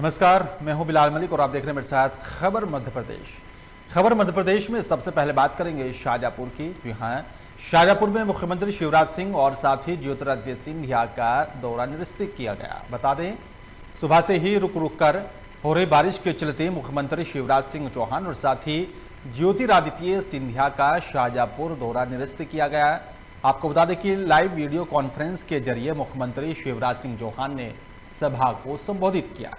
नमस्कार, मैं हूं बिलाल मलिक और आप देख रहे हैं मेरे साथ खबर मध्य प्रदेश। खबर मध्य प्रदेश में सबसे पहले बात करेंगे शाहजहांपुर की। जी हाँ, शाहजहांपुर में मुख्यमंत्री शिवराज सिंह और साथ ही ज्योतिरादित्य सिंधिया का दौरा निरस्त किया गया। बता दें, सुबह से ही रुक रुक कर हो रही बारिश के चलते मुख्यमंत्री शिवराज सिंह चौहान और साथ ही ज्योतिरादित्य सिंधिया का शाहजहांपुर दौरा निरस्त किया गया। आपको बता दें कि लाइव वीडियो कॉन्फ्रेंस के जरिए मुख्यमंत्री शिवराज सिंह चौहान ने सभा को संबोधित किया।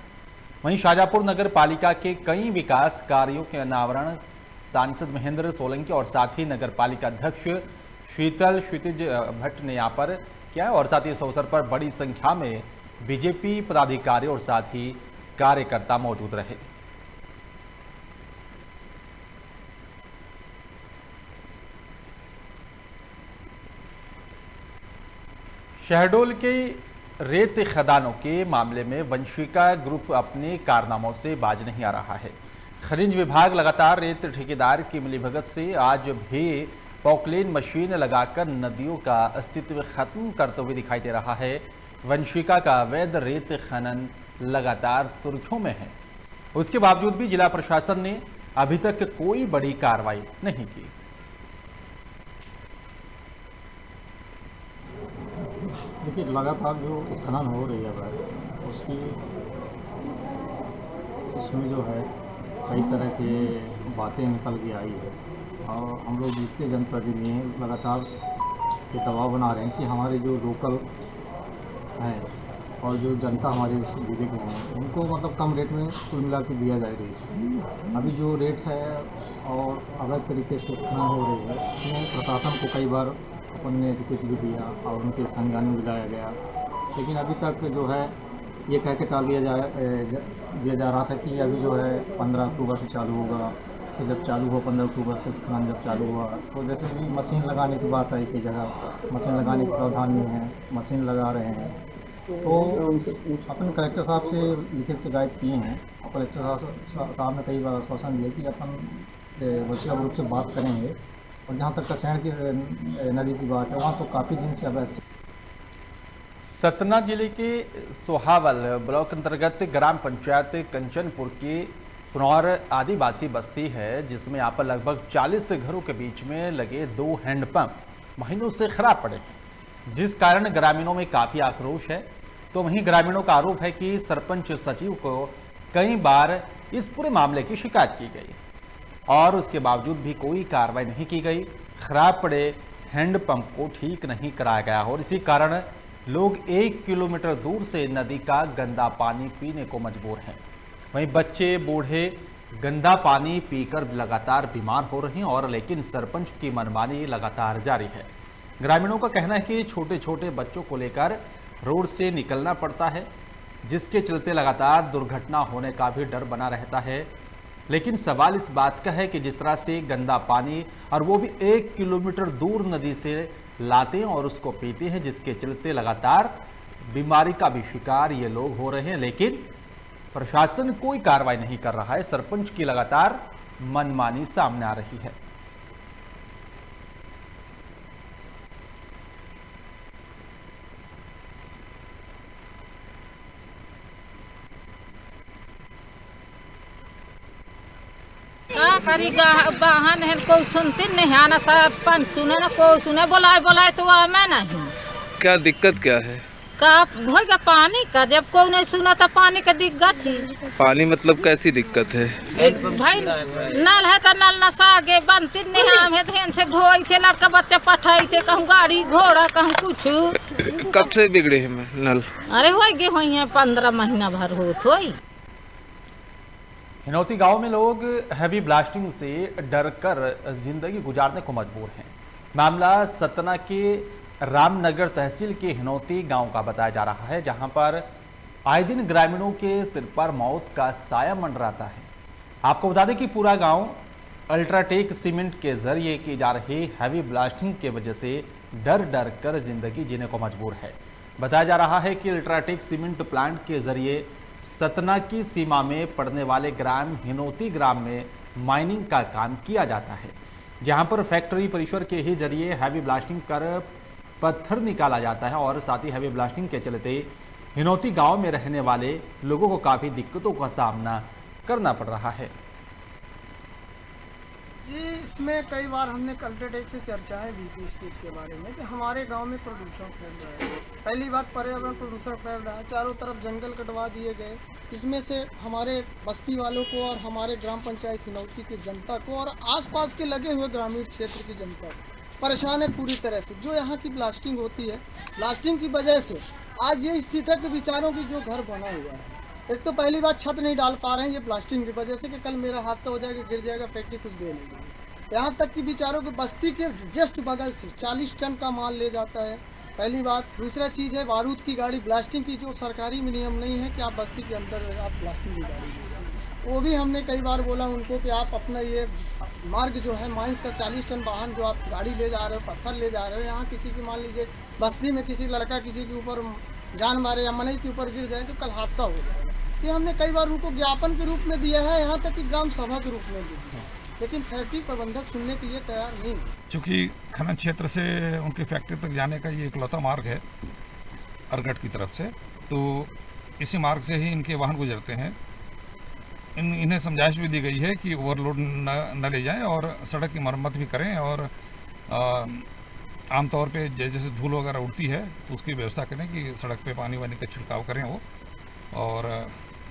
वहीं शाहजहांपुर नगर पालिका के कई विकास कार्यों के अनावरण सांसद महेंद्र सोलंकी और साथ ही नगर पालिका अध्यक्ष क्षितिज भट्ट ने यहाँ पर किया और साथ ही इस अवसर पर बड़ी संख्या में बीजेपी पदाधिकारी और साथ ही कार्यकर्ता मौजूद रहे। शहडोल के रेत खदानों के मामले में वंशिका ग्रुप अपने कारनामों से बाज नहीं आ रहा है। खनिज विभाग लगातार रेत ठेकेदार की मिलीभगत से आज भी पॉकलेन मशीन लगाकर नदियों का अस्तित्व खत्म करते हुए दिखाई दे रहा है। वंशिका का अवैध रेत खनन लगातार सुर्खियों में है। उसके बावजूद भी जिला प्रशासन ने अभी तक कोई बड़ी कार्रवाई नहीं की। देखिए, लगातार जो खनन हो रही है उसकी इसमें जो है कई तरह की बातें निकल के आई है और हम लोग जीतते जनप्रतिनिधि लगातार ये दबाव बना रहे हैं कि हमारे जो लोकल हैं और जो जनता हमारे इस जिले में है उनको मतलब कम रेट में कुल मिला के दिया जाए रेट। अभी जो रेट है और अवैध तरीके से खनन हो रही है उसमें प्रशासन को कई बार अपन ने रिक्वेस्ट भी दिया और उनके संज्ञान में दिलाया गया, लेकिन अभी तक जो है ये कह के टाल दिया जा रहा था कि अभी जो है 15 अक्टूबर से चालू होगा। तो जब चालू हुआ 15 अक्टूबर से खनन जब चालू हुआ तो जैसे भी मशीन लगाने की बात आई, कई जगह मशीन लगाने की प्रावधान नहीं है, मशीन लगा रहे हैं। तो अपन कलेक्टर साहब से लिखित शिकायत किए हैं और कलेक्टर साहब ने कई बार आश्वासन दिया कि अपन वंशिका ग्रुप से बात करेंगे। और जहाँ तक कछैण की नदी की बात है वहाँ तो काफ़ी दिन से अवैध। सतना जिले के सोहावल ब्लॉक अंतर्गत ग्राम पंचायत कंचनपुर की सुनौर आदिवासी बस्ती है, जिसमें यहाँ पर लगभग 40 घरों के बीच में लगे 2 हैंडपंप महीनों से खराब पड़े हैं, जिस कारण ग्रामीणों में काफ़ी आक्रोश है। तो वहीं ग्रामीणों का आरोप है कि सरपंच सचिव को कई बार इस पूरे मामले की शिकायत की गई और उसके बावजूद भी कोई कार्रवाई नहीं की गई। खराब पड़े हैंडपंप को ठीक नहीं कराया गया और इसी कारण लोग 1 किलोमीटर दूर से नदी का गंदा पानी पीने को मजबूर हैं। वहीं बच्चे बूढ़े गंदा पानी पीकर लगातार बीमार हो रहे हैं और लेकिन सरपंच की मनमानी लगातार जारी है। ग्रामीणों का कहना है कि छोटे छोटे बच्चों को लेकर रोड से निकलना पड़ता है, जिसके चलते लगातार दुर्घटना होने का भी डर बना रहता है। लेकिन सवाल इस बात का है कि जिस तरह से गंदा पानी और वो भी 1 किलोमीटर दूर नदी से लाते हैं और उसको पीते हैं, जिसके चलते लगातार बीमारी का भी शिकार ये लोग हो रहे हैं, लेकिन प्रशासन कोई कार्रवाई नहीं कर रहा है। सरपंच की लगातार मनमानी सामने आ रही है। का करी बहन है, कोई सुनती नहीं आना, सरपंच सुने ना कोई सुने, बोलाए तो मैं नहीं। क्या दिक्कत क्या है? का होगा पानी का, जब कोई नहीं सुना तो पानी का दिक्कत ही। पानी मतलब कैसी दिक्कत है? भाई नल है तो नल नशा आगे बनती नहीं, हम है ध्यान से ढोई थे, लड़का बच्चा पठाई थे, कहूँ गाड़ी घोड़ा कहूँ कुछ। कब से बिगड़े हैं नल? अरे होगी हुई है 15 महीना भर हो थोड़ी। हिनौती गांव में लोग हैवी ब्लास्टिंग से डरकर जिंदगी गुजारने को मजबूर हैं। मामला सतना के रामनगर तहसील के हिनौती गांव का बताया जा रहा है, जहां पर आए दिन ग्रामीणों के सिर पर मौत का साया मंडराता है। आपको बता दें कि पूरा गांव अल्ट्राटेक सीमेंट के जरिए की जा रही हैवी ब्लास्टिंग की वजह से डर डर कर जिंदगी जीने को मजबूर है। बताया जा रहा है कि अल्ट्राटेक सीमेंट प्लांट के जरिए सतना की सीमा में पड़ने वाले ग्राम हिनौती ग्राम में माइनिंग का काम किया जाता है, जहां पर फैक्ट्री परिसर के ही जरिए हैवी ब्लास्टिंग कर पत्थर निकाला जाता है और साथ ही हैवी ब्लास्टिंग के चलते हिनौती गांव में रहने वाले लोगों को काफी दिक्कतों का सामना करना पड़ रहा है। जी, इसमें कई बार हमने कलेक्ट्रेट से चर्चाएं भी की इस चीज़ के बारे में कि हमारे गांव में प्रदूषण फैल रहा है। पहली बात, पर्यावरण प्रदूषण फैल रहा है, चारों तरफ जंगल कटवा दिए गए। इसमें से हमारे बस्ती वालों को और हमारे ग्राम पंचायत हिनौती की जनता को और आसपास के लगे हुए ग्रामीण क्षेत्र की जनता को परेशान है पूरी तरह से। जो यहाँ की ब्लास्टिंग होती है, ब्लास्टिंग की वजह से आज ये स्थिति है कि बेचारों की जो घर बना हुआ है, एक तो पहली बात छत नहीं डाल पा रहे हैं ये ब्लास्टिंग की वजह से कि कल मेरा हादसा हो जाएगा, गिर जाएगा, फैक्ट्री कुछ दे नहीं गई। यहाँ तक कि बेचारों के बस्ती के जस्ट बगल से 40 टन का माल ले जाता है, पहली बात। दूसरा चीज़ है बारूद की गाड़ी, ब्लास्टिंग की जो सरकारी में नियम नहीं है कि आप बस्ती के अंदर आप ब्लास्टिंग की गाड़ी ले जाओ। वो भी हमने कई बार बोला उनको कि आप अपना ये मार्ग जो है माइंस का 40 टन वाहन जो आप गाड़ी ले जा रहे हो, पत्थर ले जा रहे हो, यहाँ किसी की मान लीजिए बस्ती में किसी लड़का किसी के ऊपर जान मारे या मनई के ऊपर गिर जाए तो कल हादसा हो जाएगा। ये हमने कई बार उनको ज्ञापन के रूप में दिया है, यहाँ तक कि ग्राम सभा के रूप में दिया है, लेकिन फैक्ट्री प्रबंधक सुनने के लिए तैयार नहीं है। चूँकि खनन क्षेत्र से उनकी फैक्ट्री तक जाने का ये इकलौता मार्ग है अरगढ़ की तरफ से, तो इसी मार्ग से ही इनके वाहन गुजरते हैं। इन्हें समझाइश भी दी गई है कि ओवरलोड न ले जाएं और सड़क की मरम्मत भी करें और आमतौर पे जैसे धूल वगैरह उड़ती है तो उसकी व्यवस्था करें कि सड़क पे पानी वानी का छिड़काव करें वो, और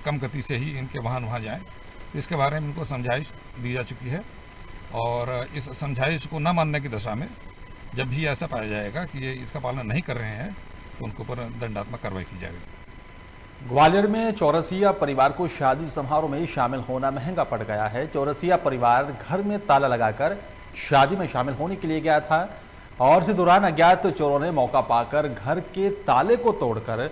कम गति से ही इनके वाहन वहाँ जाएं। इसके बारे में इनको समझाइश दी जा चुकी है और इस समझाइश को न मानने की दशा में जब भी ऐसा पाया जाएगा कि ये इसका पालन नहीं कर रहे हैं तो उनके ऊपर दंडात्मक कार्रवाई की जाएगी। ग्वालियर में चौरसिया परिवार को शादी समारोह में शामिल होना महंगा पड़ गया है। चौरसिया परिवार घर में ताला लगाकर शादी में शामिल होने के लिए गया था और इसी दौरान अज्ञात चोरों ने मौका पाकर घर के ताले को तोड़कर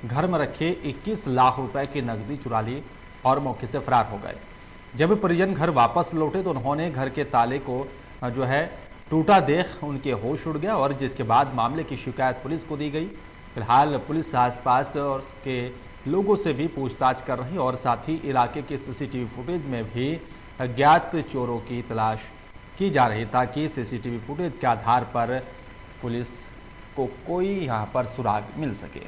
घर में रखे 21 लाख रुपए की नकदी चुरा ली और मौके से फरार हो गए। जब परिजन घर वापस लौटे तो उन्होंने घर के ताले को जो है टूटा देख उनके होश उड़ गया और जिसके बाद मामले की शिकायत पुलिस को दी गई। फिलहाल पुलिस आसपास और के लोगों से भी पूछताछ कर रही और साथ ही इलाके के सीसीटीवी फुटेज में भी अज्ञात चोरों की तलाश की जा रही ताकि सीसीटीवी फुटेज के आधार पर पुलिस को कोई यहां पर सुराग मिल सके।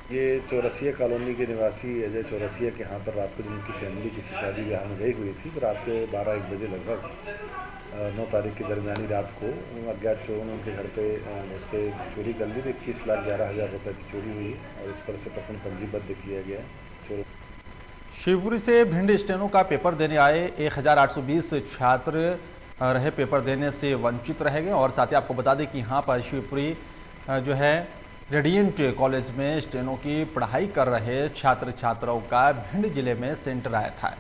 ये चौरसिया कॉलोनी के निवासी अजय चौरसिया के यहाँ पर रात को जब उनकी फैमिली किसी शादी ब्याह में गई हुई थी तो रात के 12-1 बजे लगभग 9 तारीख की दरमियानी रात को अज्ञात चोरों ने उनके घर पे उसके चोरी कर ली। तो 21,11,000 रुपये की चोरी हुई और इस पर से प्रकरण पंजीबद्ध किया गया। चोरों शिवपुरी से भिंड स्टेनो का पेपर देने आए 1820 छात्र रहे पेपर देने से वंचित रह गए और साथ ही आपको बता दें कि यहाँ पर शिवपुरी जो है रेडियंट कॉलेज में स्टेनो की पढ़ाई कर रहे छात्र छात्राओं का भिंड जिले में सेंटर आया था,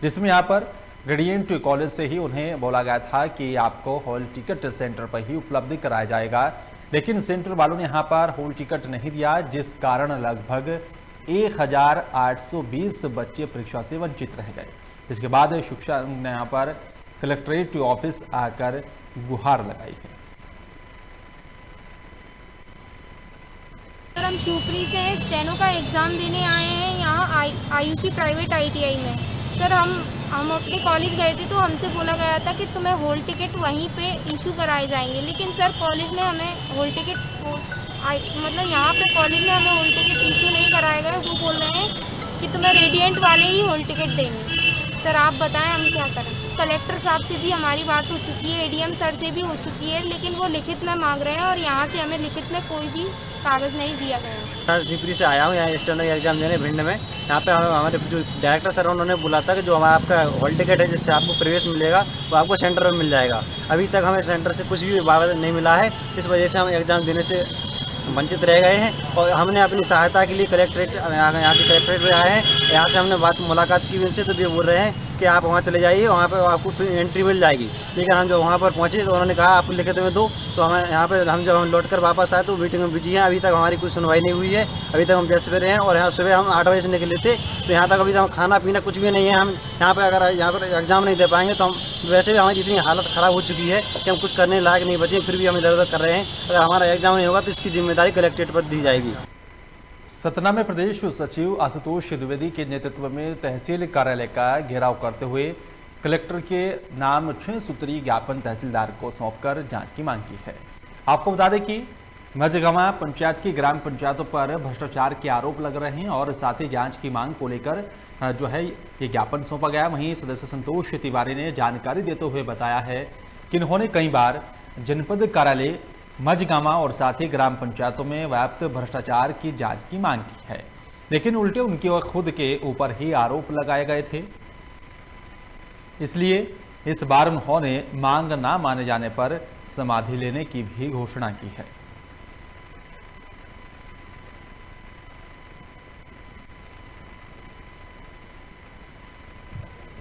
जिसमें यहाँ पर रेडियंट कॉलेज से ही उन्हें बोला गया था कि आपको हॉल टिकट सेंटर पर ही उपलब्ध कराया जाएगा, लेकिन सेंटर वालों ने यहाँ पर हॉल टिकट नहीं दिया, जिस कारण लगभग 1820 बच्चे परीक्षा से वंचित रह गए। इसके बाद शिक्षा ने यहाँ पर कलेक्ट्रेट ऑफिस आकर गुहार लगाई है। सर, हम शिवपुरी से स्टेनो का एग्ज़ाम देने आए हैं यहाँ आयुषी प्राइवेट ITI में। सर, हम अपने कॉलेज गए थे तो हमसे बोला गया था कि तुम्हें हॉल टिकट वहीं पे इशू कराए जाएंगे, लेकिन सर कॉलेज में हमें हॉल टिकट मतलब यहाँ पे कॉलेज में हमें हॉल टिकट इशू नहीं कराए गए। वो बोल रहे हैं कि तुम्हें रेडियंट वाले ही हॉल टिकट देंगे। सर आप बताएं हम क्या करें। कलेक्टर साहब से भी हमारी बात हो चुकी है, ADM सर से भी हो चुकी है, लेकिन वो लिखित में मांग रहे हैं और यहाँ से हमें लिखित में कोई भी कागज़ नहीं दिया गया है। शिवपुरी से आया हूँ यहाँ स्टेनो एग्जाम देने भिंड में। यहाँ पे हमारे जो डायरेक्टर सर उन्होंने बोला था कि जो हमारा आपका हॉल टिकट है जिससे आपको प्रवेश मिलेगा वो आपको सेंटर में मिल जाएगा। अभी तक हमें सेंटर से कुछ भी बाबत नहीं मिला है, इस वजह से हम एग्ज़ाम देने से वंचित रह गए हैं और हमने अपनी सहायता के लिए कलेक्ट्रेट यहाँ के कलेक्ट्रेट में आए हैं। यहाँ से हमने मुलाकात की उनसे तो ये बोल रहे हैं कि आप वहाँ चले जाइए, वहाँ पे आपको एंट्री मिल जाएगी। लेकिन हम जब वहाँ पर पहुँचे तो उन्होंने कहा आपको लिखित में दो, तो हमें यहाँ पे जब हम लौट कर वापस आए तो मीटिंग में बिजी हैं। अभी तक हमारी कोई सुनवाई नहीं हुई है, अभी तक हम व्यस्त रहे हैं। और यहाँ सुबह हम 8 बजे से निकले थे तो यहाँ तक अभी तक खाना पीना कुछ भी नहीं है। हम यहाँ पर अगर यहाँ पर एग्ज़ाम नहीं दे पाएंगे तो हम वैसे भी हमारी इतनी हालत ख़राब हो चुकी है कि हम कुछ करने लायक नहीं बचे, फिर भी हम इधर उधर कर रहे हैं। अगर हमारा एग्ज़ाम नहीं होगा तो इसकी जिम्मेदारी कलेक्ट्रेट पर दी जाएगी। सतना में प्रदेश सचिव आशुतोष द्विवेदी के नेतृत्व में तहसील कार्यालय का घेराव करते हुए कलेक्टर के नाम 6 सूत्री ज्ञापन तहसीलदार को सौंपकर जांच की मांग की है। आपको बता दें कि मझगामा पंचायत की ग्राम पंचायतों पर भ्रष्टाचार के आरोप लग रहे हैं और साथ ही जांच की मांग को लेकर जो है ये ज्ञापन सौंपा गया। वहीं सदस्य संतोष तिवारी ने जानकारी देते हुए बताया है कि इन्होंने कई बार जनपद कार्यालय मझगामा और साथ ही ग्राम पंचायतों में व्याप्त भ्रष्टाचार की जांच की मांग की है, लेकिन उल्टे उनके खुद के ऊपर ही आरोप लगाए गए थे। इसलिए इस बार उन्होंने मांग ना माने जाने पर समाधि लेने की भी घोषणा की है।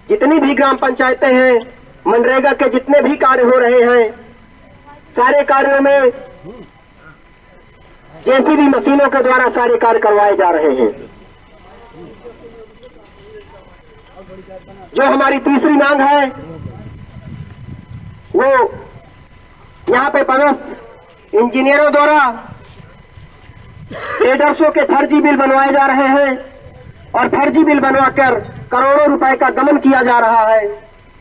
जितनी भी ग्राम पंचायतें हैं, मनरेगा के जितने भी कार्य हो रहे हैं, सारे कार्यों में जेसीबी मशीनों के द्वारा सारे कार्य करवाए जा रहे हैं। जो हमारी तीसरी मांग है वो यहाँ पे पदस्थ इंजीनियरों द्वारा ट्रेडर्सों के फर्जी बिल बनवाए जा रहे हैं और फर्जी बिल बनवाकर करोड़ों रुपए का दमन किया जा रहा है,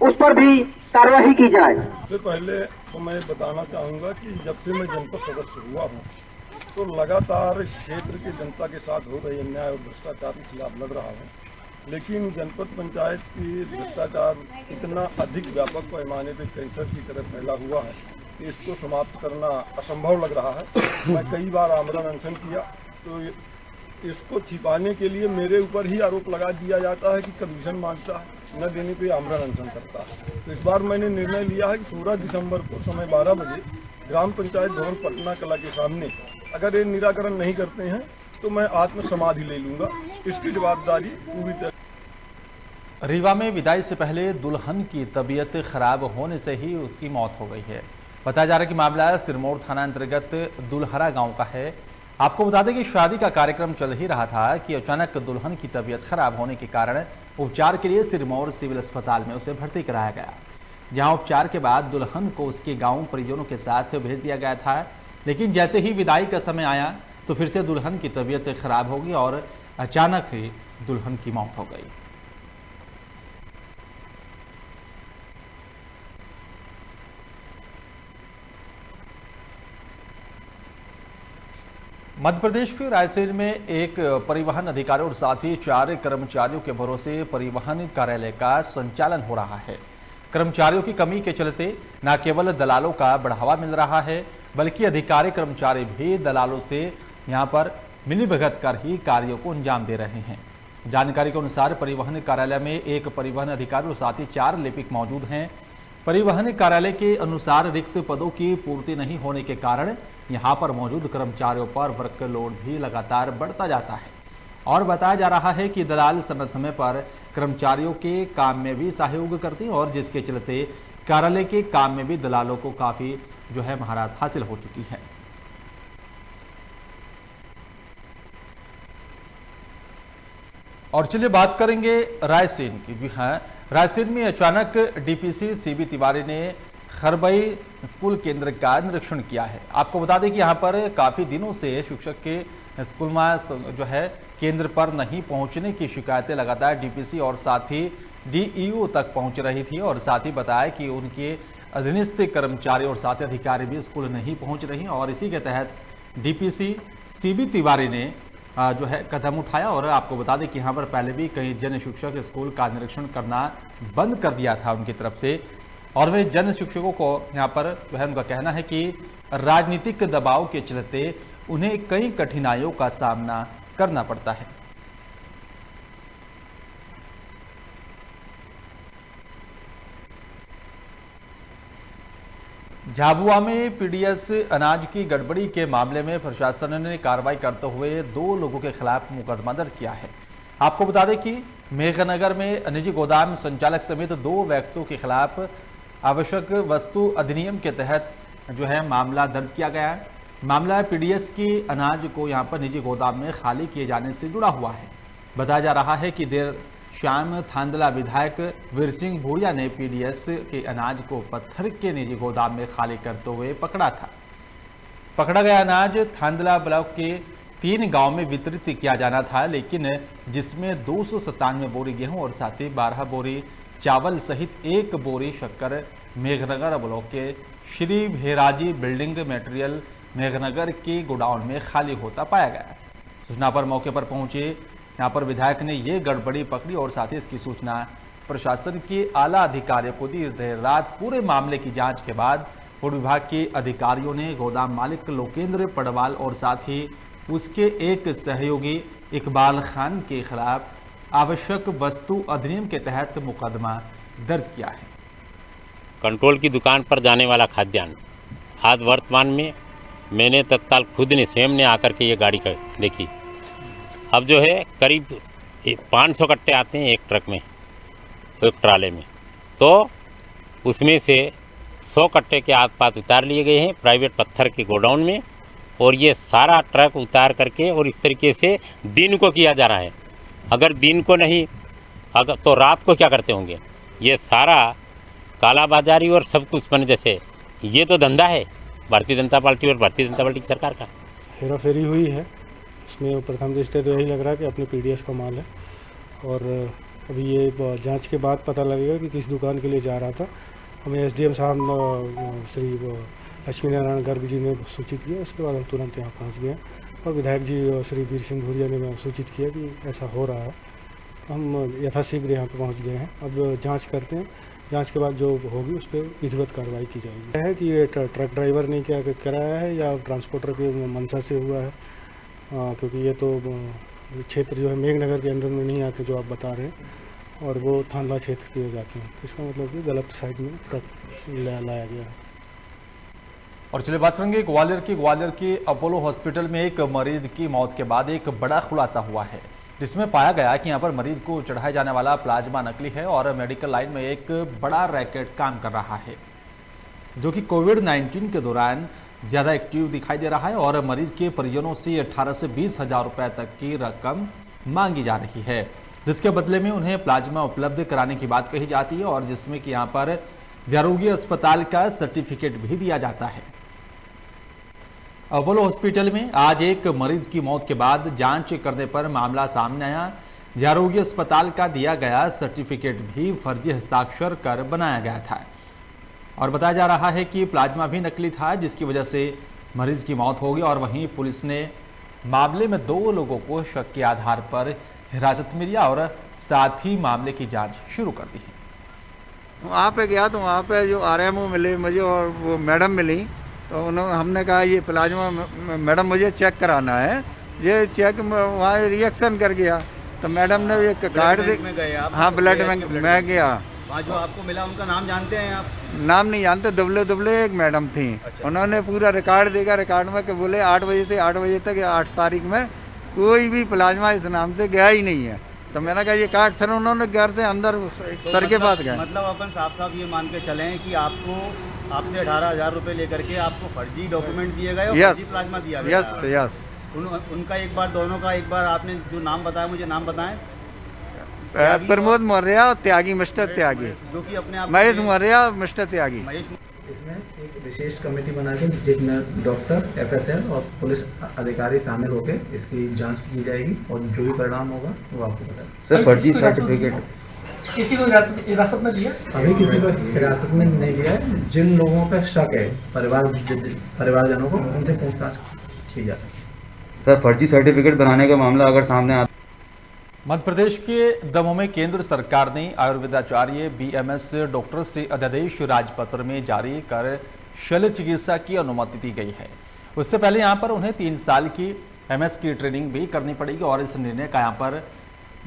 उस पर भी कार्रवाई की जाए। सबसे पहले तो मैं बताना चाहूँगा कि जब से मैं जनपद सदस्य हुआ हूँ तो लगातार इस क्षेत्र की जनता के साथ हो रहे अन्याय और भ्रष्टाचार के खिलाफ लड़ रहा हूँ, लेकिन जनपद पंचायत की भ्रष्टाचार इतना अधिक व्यापक पैमाने पर कैंसर की तरह फैला हुआ है कि इसको समाप्त करना असंभव लग रहा है। मैं कई बार आमरण अनशन किया तो इसको छिपाने के लिए मेरे ऊपर ही आरोप लगा दिया जाता है कि कमीशन मांगता है, न देने पे आमरण अनशन करता है। तो इस बार मैंने निर्णय लिया है कि 16 दिसंबर को समय 12 बजे ग्राम पंचायत भवन पटना कला के सामने अगर ये निराकरण नहीं करते हैं तो मैं आत्म समाधि ले लूंगा। इसकी जवाबदारी पूरी तरह। रीवा में विदाई से पहले दुल्हन की तबीयत खराब होने से ही उसकी मौत हो गई है। बताया जा रहा है कि मामला सिरमौर थाना अंतर्गत दुल्हरा गांव का है। आपको बता दें कि शादी का कार्यक्रम चल ही रहा था कि अचानक दुल्हन की तबीयत खराब होने के कारण उपचार के लिए सिरमौर सिविल अस्पताल में उसे भर्ती कराया गया, जहां उपचार के बाद दुल्हन को उसके गांव परिजनों के साथ भेज दिया गया था। लेकिन जैसे ही विदाई का समय आया तो फिर से दुल्हन की तबीयत खराब हो गई और अचानक से दुल्हन की मौत हो गई। मध्य प्रदेश के रायसेन में एक परिवहन अधिकारी और साथ ही 4 कर्मचारियों के भरोसे परिवहन कार्यालय का संचालन हो रहा है। कर्मचारियों की कमी के चलते न केवल दलालों का बढ़ावा मिल रहा है, बल्कि अधिकारी कर्मचारी भी दलालों से यहां पर मिलीभगत कर ही कार्यों को अंजाम दे रहे हैं। जानकारी के अनुसार परिवहन कार्यालय में एक परिवहन अधिकारी और साथ ही 4 लिपिक मौजूद हैं। परिवहन कार्यालय के अनुसार रिक्त पदों की पूर्ति नहीं होने के कारण यहां पर मौजूद कर्मचारियों पर वर्कलोड भी लगातार बढ़ता जाता है और बताया जा रहा है कि दलाल समय समय पर कर्मचारियों के काम में भी सहयोग करते हैं और जिसके चलते कार्यालय के काम में भी दलालों को काफी जो है महारत हासिल हो चुकी है। और चलिए बात करेंगे रायसेन की। जी हाँ, रायसेन में अचानक डीपीसी सीबी तिवारी ने खरबई स्कूल केंद्र का निरीक्षण किया है। आपको बता दें कि यहाँ पर काफ़ी दिनों से शिक्षक के स्कूल में जो है केंद्र पर नहीं पहुँचने की शिकायतें लगातार डीपीसी और साथ ही डीईओ तक पहुँच रही थी और साथ ही बताया कि उनके अधीनस्थ कर्मचारी और साथ ही अधिकारी भी स्कूल नहीं पहुँच रही और इसी के तहत डीपीसी सीबी तिवारी ने जो है कदम उठाया। और आपको बता दें कि यहाँ पर पहले भी कई जन शिक्षक स्कूल का निरीक्षण करना बंद कर दिया था उनकी तरफ से और वे जन शिक्षकों को यहाँ पर जो है उनका कहना है कि राजनीतिक दबाव के चलते उन्हें कई कठिनाइयों का सामना करना पड़ता है। झाबुआ में पीडीएस अनाज की गड़बड़ी के मामले में प्रशासन ने कार्रवाई करते हुए 2 लोगों के खिलाफ मुकदमा दर्ज किया है। आपको बता दें कि मेघनगर में निजी गोदाम संचालक समेत 2 व्यक्तियों के खिलाफ आवश्यक वस्तु अधिनियम के तहत जो है मामला दर्ज किया गया है। मामला पीडीएस की अनाज को यहां पर निजी गोदाम में खाली किए जाने से जुड़ा हुआ है। बताया जा रहा है कि देर शाम थांदला विधायक वीर सिंह भूरिया ने पीडीएस के अनाज को पत्थर के निजी गोदाम में खाली करते हुए पकड़ा था। पकड़ा गया अनाज थांदला ब्लॉक के 3 गांव में वितरित किया जाना था, लेकिन जिसमें 297 बोरी गेहूं और साथ ही 12 बोरी चावल सहित 1 बोरी शक्कर मेघनगर ब्लॉक के श्री भेराजी बिल्डिंग मटेरियल मेघनगर के गोडाउन में खाली होता पाया गया। सूचना पर मौके पर पहुंचे यहां पर विधायक ने ये गड़बड़ी पकड़ी और साथ ही इसकी सूचना प्रशासन के आला अधिकारियों को दी। देर रात पूरे मामले की जांच के बाद पूर्व विभाग के अधिकारियों ने गोदाम मालिक लोकेंद्र पडवाल और साथ ही उसके एक सहयोगी इकबाल खान के खिलाफ आवश्यक वस्तु अधिनियम के तहत मुकदमा दर्ज किया है। कंट्रोल की दुकान पर जाने वाला खाद्यान्न आज वर्तमान में मैंने तत्काल खुद ने स्वयं ने आकर के ये गाड़ी कर देखी। अब जो है करीब 500 कट्टे आते हैं एक ट्रक में, एक ट्राले में, तो उसमें से 100 कट्टे के आस पास उतार लिए गए हैं प्राइवेट पत्थर के गोडाउन में, और ये सारा ट्रक उतार करके और इस तरीके से दिन को किया जा रहा है। अगर दिन को नहीं अगर तो रात को क्या करते होंगे। ये सारा कालाबाजारी और सब कुछ बने, जैसे ये तो धंधा है भारतीय जनता पार्टी और भारतीय जनता पार्टी की सरकार का। हेरा फेरी हुई है, इसमें प्रथम दृष्टया तो यही लग रहा है कि अपने पीडीएस का माल है, और अभी ये जांच के बाद पता लगेगा कि किस दुकान के लिए जा रहा था। हमें एसडीएम साहब श्री लक्ष्मी नारायण गर्ग जी ने सूचित किया, उसके बाद हम तुरंत यहाँ पहुँच गए और विधायक जी श्री वीर सिंह भूरिया ने सूचित किया कि ऐसा हो रहा है। हम यथाशीघ्र यहाँ पर पहुँच गए हैं, अब जाँच करते हैं, जांच के बाद जो होगी उस पर विधिवत कार्रवाई की जाएगी। है कि ये ट्रक ड्राइवर ने क्या कराया है या ट्रांसपोर्टर के मंशा से हुआ है, क्योंकि ये तो क्षेत्र जो है मेघनगर के अंदर में नहीं आते जो आप बता रहे हैं, और वो थानला क्षेत्र के हो जाते हैं। इसका मतलब कि गलत साइड में ट्रक लाया गया है। और चलिए बात करेंगे ग्वालियर के अपोलो हॉस्पिटल में एक मरीज की मौत के बाद एक बड़ा खुलासा हुआ है, जिसमें पाया गया कि यहाँ पर मरीज को चढ़ाया जाने वाला प्लाज्मा नकली है और मेडिकल लाइन में एक बड़ा रैकेट काम कर रहा है, जो कि कोविड-19 के दौरान ज़्यादा एक्टिव दिखाई दे रहा है और मरीज के परिजनों से 18 से 20 हज़ार रुपये तक की रकम मांगी जा रही है, जिसके बदले में उन्हें प्लाज्मा उपलब्ध कराने की बात कही जाती है और जिसमें कि यहाँ पर ज़रूरी अस्पताल का सर्टिफिकेट भी दिया जाता है। अपोलो हॉस्पिटल में आज एक मरीज की मौत के बाद जांच करने पर मामला सामने आया। जारोगी अस्पताल का दिया गया सर्टिफिकेट भी फर्जी हस्ताक्षर कर बनाया गया था और बताया जा रहा है कि प्लाज्मा भी नकली था, जिसकी वजह से मरीज की मौत हो गई। और वहीं पुलिस ने मामले में 2 लोगों को शक के आधार पर हिरासत में लिया और साथ ही मामले की जाँच शुरू कर दी है। वहाँ पे गया तो वहाँ पे जो RMO मिले मुझे और वो मैडम मिली, तो हमने कहा ये प्लाज्मा मैडम मुझे चेक कराना है, ये चेक वहाँ रिएक्शन कर गया, तो मैडम ने ये कार्ड दे। हाँ, ब्लड बैंक में गया। वहाँ जो आपको मिला उनका नाम जानते हैं आप? नाम नहीं जानते, दुबले एक मैडम थी। अच्छा। उन्होंने पूरा रिकॉर्ड देखा, रिकॉर्ड में कि बोले 8 बजे से 8 बजे तक 8 तारीख में कोई भी प्लाज्मा इस नाम से गया ही नहीं है। तो मैंने कहा ये कार्ड, फिर उन्होंने घर से अंदर तो सर के पास गए। मतलब अपन साफ ये मान के चले कि आपसे 18,000 रुपये लेकर के आपको फर्जी डॉक्यूमेंट दिए गए और फर्जी प्लाज्मा दिया गया। यस। उनका एक बार, दोनों का एक बार आपने जो नाम बताया, मुझे नाम बताएं। प्रमोद मौर्य और त्यागी, मिस्टर त्यागी, जो कि अपने आप महेश मौर्य और मिस्टर त्यागी। इसमें एक विशेष कमेटी बना के जिसमें डॉक्टर, FSL और पुलिस अधिकारी शामिल होकर इसकी जांच की जाएगी और जो भी परिणाम होगा वो आपको बताएं। सर, फर्जी सर्टिफिकेट किसी को हिरासत में लिया? अभी किसी को हिरासत में नहीं लिया है। जिन लोगों पर शक है परिवारजनों को, उनसे पूछताछ की जाती है। सर, फर्जी सर्टिफिकेट बनाने का मामला अगर सामने आता। मध्य प्रदेश के दमोह में केंद्र सरकार ने आयुर्वेदाचार्य BMS डॉक्टर से अध्यादेश राजपत्र में जारी कर शल्य चिकित्सा की अनुमति दी गई है। उससे पहले यहां पर उन्हें 3 साल की MS की ट्रेनिंग भी करनी पड़ेगी और इस निर्णय का यहां पर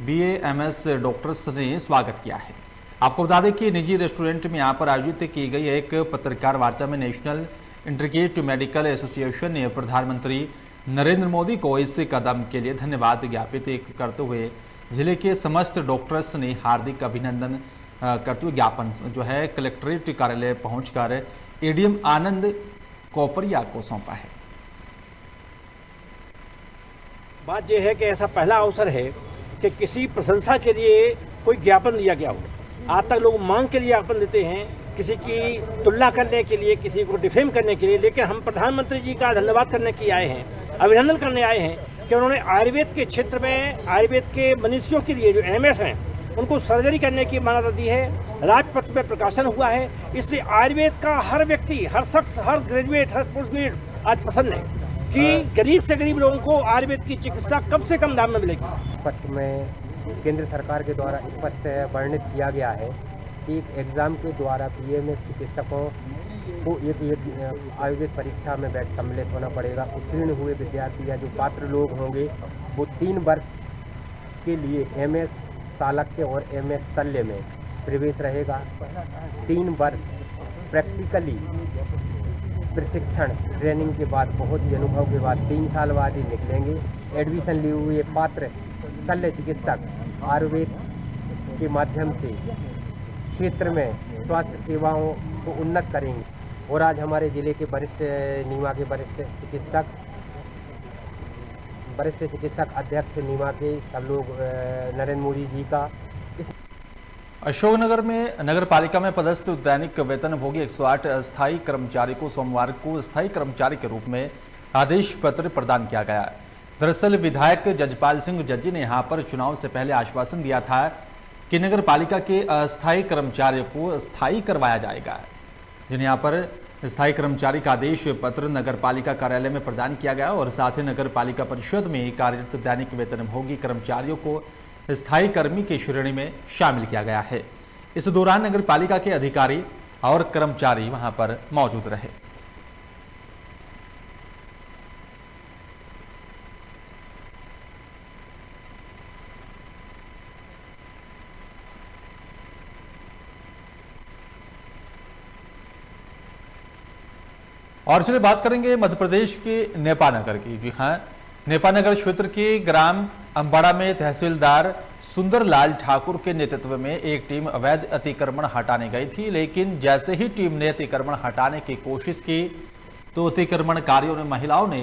BAMS डॉक्टर्स ने स्वागत किया है। आपको बता दें कि निजी रेस्टोरेंट में यहाँ पर आयोजित की गई एक पत्रकार वार्ता में नेशनल इंटीग्रेटेड मेडिकल एसोसिएशन ने प्रधानमंत्री नरेंद्र मोदी को इस कदम के लिए धन्यवाद ज्ञापित करते हुए जिले के समस्त डॉक्टर्स ने हार्दिक अभिनंदन करते हुए ज्ञापन जो है कलेक्ट्रेट कार्यालय पहुंचकर ADM आनंद कोपरिया को सौंपा है। बात यह है कि ऐसा पहला अवसर है कि किसी प्रशंसा के लिए कोई ज्ञापन दिया गया हो। आज तक लोग मांग के लिए ज्ञापन देते हैं, किसी की तुलना करने के लिए, किसी को डिफेम करने के लिए, लेकिन हम प्रधानमंत्री जी का धन्यवाद करने के आए हैं, अभिनंदन करने आए हैं कि उन्होंने आयुर्वेद के क्षेत्र में आयुर्वेद के मनीषियों के लिए जो MS हैं उनको सर्जरी करने की इमारत दी है, राजपत्र में प्रकाशन हुआ है। इसलिए आयुर्वेद का हर व्यक्ति, हर शख्स, हर ग्रेजुएट, हर पोस्ट ग्रेजुएट आज पसंद है कि गरीब से गरीब लोगों को आयुर्वेद की चिकित्सा कम से कम दाम में मिलेगी। पत्र में केंद्र सरकार के द्वारा स्पष्ट वर्णित किया गया है कि एक एग्ज़ाम के द्वारा BAMS चिकित्सकों को एक आयुर्वेद परीक्षा में सम्मिलित होना पड़ेगा। उत्तीर्ण हुए विद्यार्थी या जो पात्र लोग होंगे वो 3 वर्ष के लिए MS शालक्य और MS शल्य में प्रवेश रहेगा। 3 वर्ष प्रैक्टिकली प्रशिक्षण ट्रेनिंग के बाद, बहुत ही अनुभव के बाद 3 साल बाद ही निकलेंगे। एडमिशन लिए हुए पात्र शल्य चिकित्सक आयुर्वेद के माध्यम से क्षेत्र में स्वास्थ्य सेवाओं को उन्नत करेंगे। और आज हमारे ज़िले के वरिष्ठ नीमा के वरिष्ठ चिकित्सक अध्यक्ष नीमा के सब लोग नरेंद्र मोदी जी का अशोकनगर में नगर पालिका में पदस्थ दैनिक वेतनभोगी 108 अस्थायी कर्मचारी को सोमवार को स्थायी कर्मचारी के रूप में आदेश पत्र प्रदान किया गया। दरअसल विधायक जजपाल सिंह जज्जी ने यहां पर चुनाव से पहले आश्वासन दिया था कि नगर पालिका के अस्थायी कर्मचारियों को स्थायी करवाया जाएगा, जिन्हें यहाँ पर स्थायी कर्मचारी का आदेश पत्र नगर पालिका कार्यालय में प्रदान किया गया और साथ ही नगर पालिका परिषद में कार्यरत दैनिक वेतनभोगी कर्मचारियों को स्थायी कर्मी की श्रेणी में शामिल किया गया है। इस दौरान नगर पालिका के अधिकारी और कर्मचारी वहां पर मौजूद रहे। और चलिए बात करेंगे मध्य प्रदेश के नेपानगर की। जी हाँ, नेपानगर क्षेत्र के ग्राम अम्बाड़ा में तहसीलदार सुंदरलाल ठाकुर के नेतृत्व में एक टीम अवैध अतिक्रमण हटाने गई थी, लेकिन जैसे ही टीम ने अतिक्रमण हटाने की कोशिश की तो अतिक्रमणकारियों ने महिलाओं ने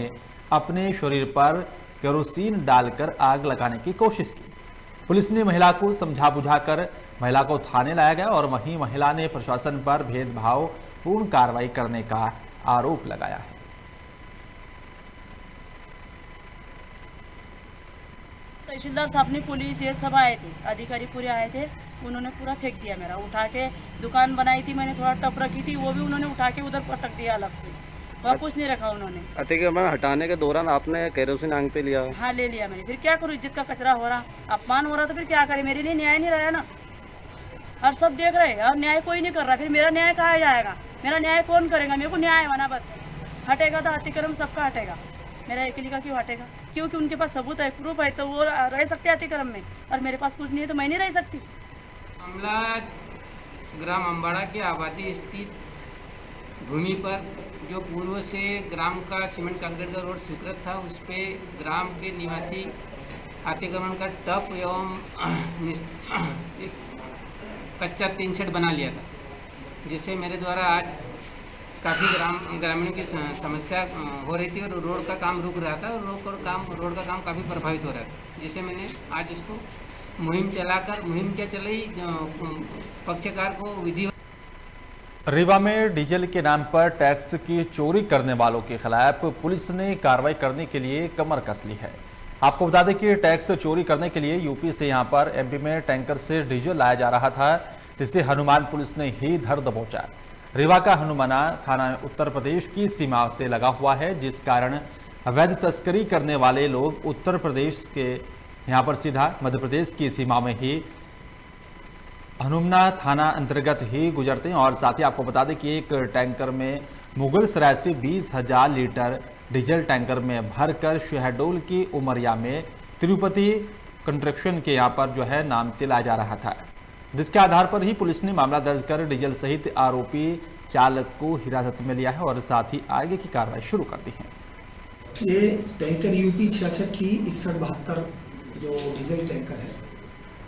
अपने शरीर पर केरोसिन डालकर आग लगाने की कोशिश की। पुलिस ने महिला को समझा बुझाकर महिला को थाने लाया गया और वहीं महिला ने प्रशासन पर भेदभावपूर्ण कार्रवाई करने का आरोप लगाया है। तहसीलदार साहब ने, पुलिस, ये सब आए थे, अधिकारी पूरे आए थे। उन्होंने पूरा फेंक दिया, मेरा उठा के दुकान बनाई थी मैंने, थोड़ा टप रखी थी, वो भी उन्होंने उठा के उधर पटक दिया अलग से, वहाँ कुछ नहीं रखा उन्होंने। अतिक्रमण हटाने के दौरान आपने केरोसिन आग पे लिया? हाँ, ले लिया मैंने। फिर क्या करूँ, इज्जत का कचरा हो रहा, अपमान हो रहा, तो फिर क्या करे, मेरे लिए न्याय नहीं रहा ना। और सब देख रहे हैं और न्याय कोई नहीं कर रहा, फिर मेरा न्याय कहाँ जाएगा? मेरा न्याय कौन करेगा? मेरे को न्याय बना बस। हटेगा तो अतिक्रमण सबका हटेगा, मेरा अकेली का क्यों हटेगा? क्योंकि उनके पास सबूत है, प्रूफ है, तो वो रह सकते हैं अतिक्रमण में, और मेरे पास कुछ नहीं है तो मैं नहीं रह सकती। मामला ग्राम अम्बाड़ा के आबादी स्थित भूमि पर जो पूर्व से ग्राम का सीमेंट कंक्रीट का रोड स्वीकृत था, उस पे ग्राम के निवासी अतिक्रमण का टप एवं कच्चा टीन शेड बना लिया था, जिससे मेरे द्वारा आज काफ़ी ग्रामीणों की समस्या हो रही थी और रोड का काम रुक रहा था और रोड का काम काफ़ी प्रभावित हो रहा था, जिससे मैंने आज उसको मुहिम क्या चलाई, पक्षकार को विधि। रीवा में डीजल के नाम पर टैक्स की चोरी करने वालों के खिलाफ पुलिस ने कार्रवाई करने के लिए कमर कस ली है। आपको बता दें कि टैक्स चोरी करने के लिए यूपी से यहां पर एमपी में टैंकर से डीजल लाया जा रहा था, जिसे हनुमान पुलिस ने ही धर दबोचा। रीवा का हनुमाना थाना उत्तर प्रदेश की सीमा से लगा हुआ है, जिस कारण अवैध तस्करी करने वाले लोग उत्तर प्रदेश के यहाँ पर सीधा मध्य प्रदेश की सीमा में ही हनुमाना थाना अंतर्गत ही गुजरते हैं। और साथ ही आपको बता दें कि एक टैंकर में मुगल सराय से 20,000 लीटर डीजल टैंकर में भरकर शहडोल की उमरिया में तिरुपति कंस्ट्रक्शन के यहाँ पर जो है नाम से लाया जा रहा था, जिसके आधार पर ही पुलिस ने मामला दर्ज कर डीजल सहित आरोपी चालक को हिरासत में लिया है और साथ ही आगे की कार्रवाई शुरू कर दी है। ये टैंकर यूपी 66 की 6172 जो डीजल टैंकर है,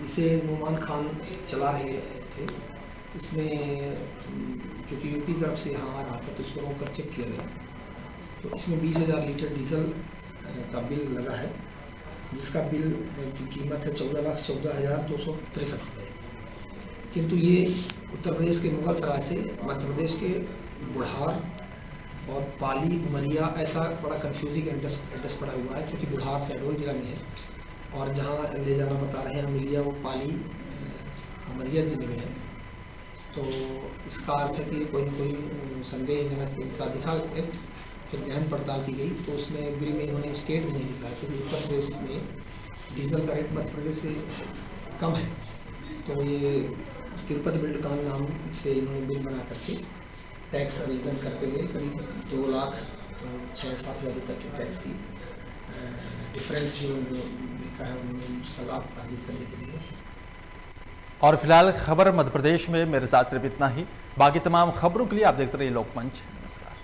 इसे नुमान खान चला रहे थे। इसमें चूँकि यूपी तरफ से यहाँ आ रहा था तो इसको रोक कर चेक किया गया, तो इसमें 20,000 लीटर डीजल का बिल लगा है, जिसका बिल की कीमत है 14,14,263 रुपये। किंतु ये उत्तर प्रदेश के मुगल सराय से मध्य प्रदेश के बुढ़ार और पाली उमरिया ऐसा बड़ा कन्फ्यूजिंग एड्रेस पड़ा हुआ है, क्योंकि बुढ़ार शहडोल जिला में है और जहाँ ले जाना बता रहे हैं अमिलिया वो पाली उमरिया जिले में है। तो इसका अर्थ है कि कोई न कोई संदेहजनक इनका दिखा एक्ट, फिर गहन पड़ताल की गई तो उसमें बिल में इन्होंने स्टेट भी नहीं लिखा, क्योंकि उत्तर प्रदेश में डीजल का रेट मध्य प्रदेश से कम है। तो ये तिरुपति बिल्डकॉन नाम से इन्होंने बिल बना करके टैक्स अवेजन करते हुए करीब 2,06,7 हज़ार रुपये की टैक्स की डिफरेंस जो लिखा है उन्होंने उसका लाभ अर्जित करने के लिए। और फिलहाल खबर मध्य प्रदेश में मेरे साथ सिर्फ इतना ही। बाकी तमाम खबरों के लिए आप देखते रहिए लोकमंच। नमस्कार।